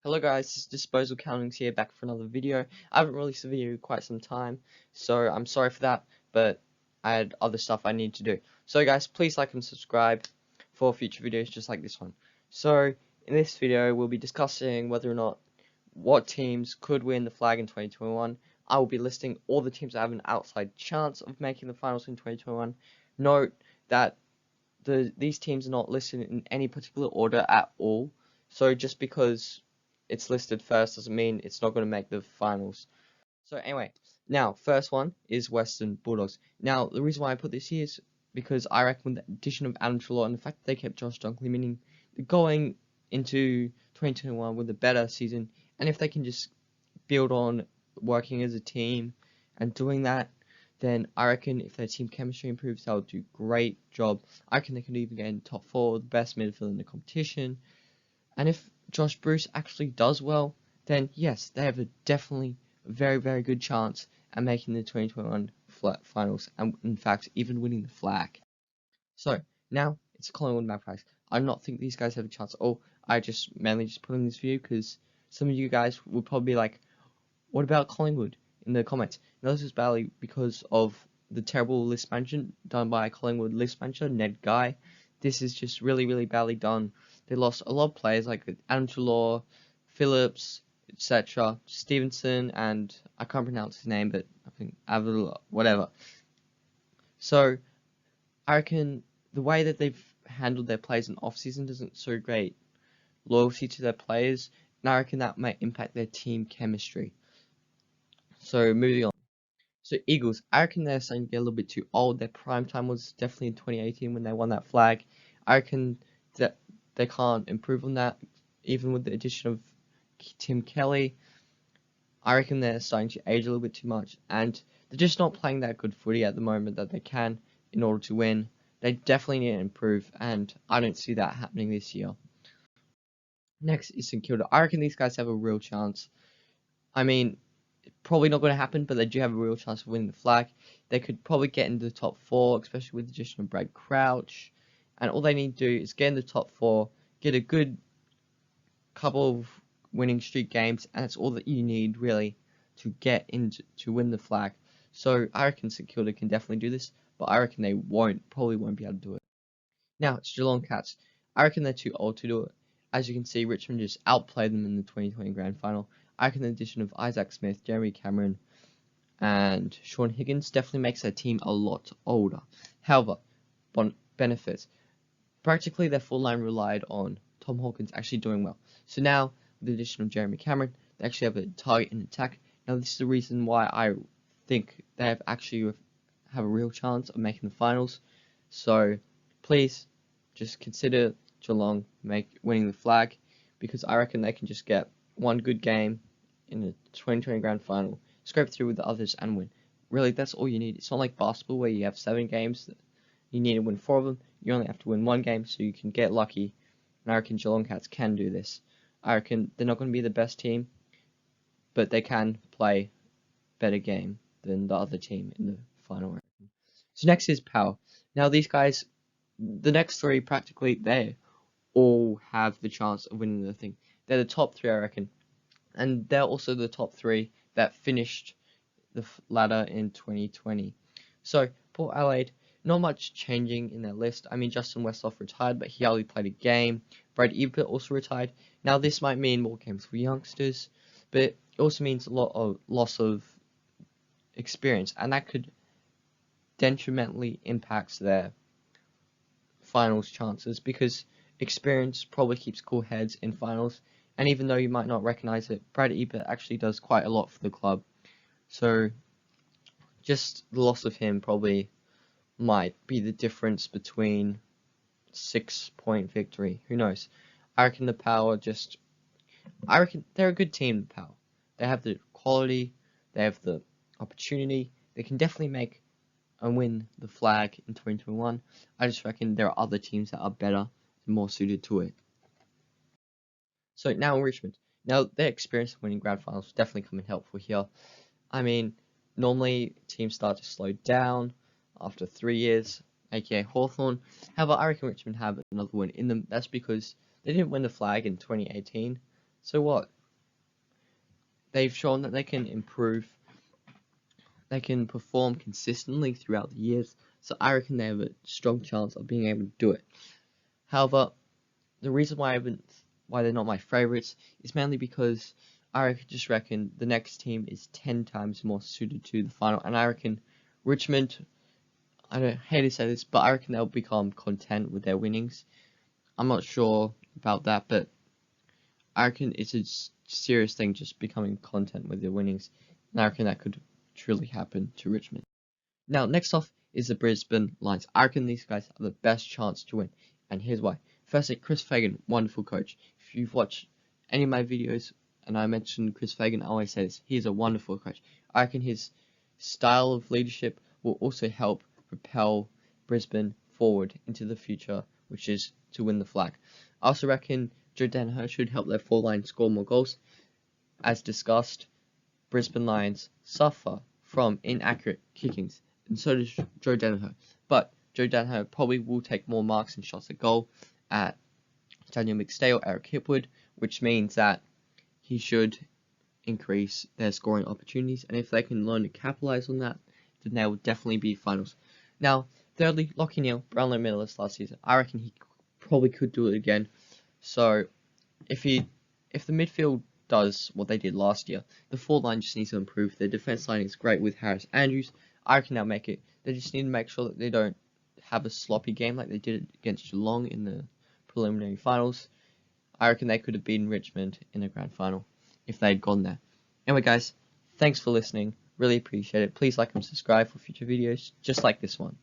Hello guys, this is Disposal Countings here, back for another video. I haven't released a video in quite some time, so I'm sorry for that, but I had other stuff I need to do. So guys, please like and subscribe for future videos just like this one. So, in this video, we'll be discussing whether or not what teams could win the flag in 2021. I will be listing all the teams that have an outside chance of making the finals in 2021. Note that these teams are not listed in any particular order at all, so just because it's listed first doesn't mean it's not going to make the finals. So anyway, now first one is Western Bulldogs. Now the reason why I put this here is because I reckon with the addition of Adam Trelaw and the fact that they kept Josh Dunkley, meaning they're going into 2021 with a better season, and if they can just build on working as a team and doing that, then I reckon if their team chemistry improves, they'll do a great job. I reckon they can even get in the top 4, the best midfield in the competition. And if Josh Bruce actually does well, then yes, they have a definitely very, very good chance at making the 2021 finals, and in fact, even winning the flag. So, now it's Collingwood Magpies. I do not think these guys have a chance at all. I just mainly just put in this video because some of you guys will probably be like, what about Collingwood in the comments? Now, this is badly because of the terrible list management done by Collingwood list manager, Ned Guy. This is just really, really badly done. They lost a lot of players like Adam Trelaw, Phillips, etc., Stevenson, and I can't pronounce his name, but I think Avila, whatever. So, I reckon the way that they've handled their players in off-season doesn't show great loyalty to their players, and I reckon that might impact their team chemistry. So, moving on. So, Eagles, I reckon they're starting to get a little bit too old. Their prime time was definitely in 2018 when they won that flag. I reckon that they can't improve on that, even with the addition of Tim Kelly. I reckon they're starting to age a little bit too much, and they're just not playing that good footy at the moment that they can in order to win. They definitely need to improve, and I don't see that happening this year. Next is St Kilda. I reckon these guys have a real chance. I mean, probably not going to happen, but they do have a real chance of winning the flag. They could probably get into the top 4, especially with the addition of Brad Crouch. And all they need to do is get in the top 4, get a good couple of winning streak games, and that's all that you need really to get into to win the flag. So I reckon St Kilda can definitely do this, but I reckon they probably won't be able to do it. Now it's Geelong Cats. I reckon they're too old to do it. As you can see, Richmond just outplayed them in the 2020 grand final. I reckon the addition of Isaac Smith, Jeremy Cameron, and Sean Higgins definitely makes their team a lot older. However, benefits. Practically their full line relied on Tom Hawkins actually doing well. So now, with the addition of Jeremy Cameron, they actually have a target in attack. Now this is the reason why I think they have a real chance of making the finals. So please just consider Geelong winning the flag, because I reckon they can just get one good game in the 2020 grand final, scrape through with the others and win. Really, that's all you need. It's not like basketball where you have 7 games. You need to win 4 of them. You only have to win 1 game, so you can get lucky. And I reckon Geelong Cats can do this. I reckon they're not going to be the best team, but they can play better game than the other team in the final. So next is Power. Now these guys, the next 3 practically, they all have the chance of winning the thing. They're the top 3, I reckon. And they're also the top 3 that finished the ladder in 2020. So, Port Adelaide, not much changing in their list. I mean, Justin Westhoff retired, but he hardly played a game. Brad Ebert also retired. Now, this might mean more games for youngsters, but it also means a lot of loss of experience, and that could detrimentally impact their finals chances, because experience probably keeps cool heads in finals. And even though you might not recognize it, Brad Ebert actually does quite a lot for the club. So, just the loss of him probably might be the difference between 6-point victory. Who knows? I reckon the Power I reckon they're a good team, the Power. They have the quality, they have the opportunity, they can definitely make and win the flag in 2021. I just reckon there are other teams that are better and more suited to it. So now in Richmond. Now their experience of winning grand finals will definitely come in helpful here. I mean, normally teams start to slow down after 3 years, aka Hawthorn. However, I reckon Richmond have another win in them. That's because they didn't win the flag in 2018, So what? They've shown that they can improve, they can perform consistently throughout the years, so I reckon they have a strong chance of being able to do it. However, the reason why they're not my favourites is mainly because just reckon the next team is 10 times more suited to the final, and I reckon Richmond, I don't hate to say this, but I reckon they'll become content with their winnings. I'm not sure about that, but I reckon it's a serious thing, just becoming content with your winnings, and I reckon that could truly happen to Richmond. Now, next off is the Brisbane Lions. I reckon these guys have the best chance to win, and here's why. Firstly, Chris Fagan, wonderful coach. If you've watched any of my videos and I mentioned Chris Fagan, I always say this, he is a wonderful coach. I reckon his style of leadership will also help propel Brisbane forward into the future, which is to win the flag. I also reckon Joe Danaher should help their forward line score more goals. As discussed, Brisbane Lions suffer from inaccurate kickings, and so does Joe Danaher. But Joe Danaher probably will take more marks and shots at goal at Daniel McStay or Eric Hipwood, which means that he should increase their scoring opportunities, and if they can learn to capitalise on that, then they will definitely be finals. Now, thirdly, Lachie Neale, Brownlow medalist last season. I reckon he probably could do it again. So, if the midfield does what they did last year, the forward line just needs to improve. Their defence line is great with Harris Andrews. I reckon they'll make it. They just need to make sure that they don't have a sloppy game like they did against Geelong in the preliminary finals. I reckon they could have beaten Richmond in the grand final if they'd gone there. Anyway, guys, thanks for listening. Really appreciate it. Please like and subscribe for future videos just like this one.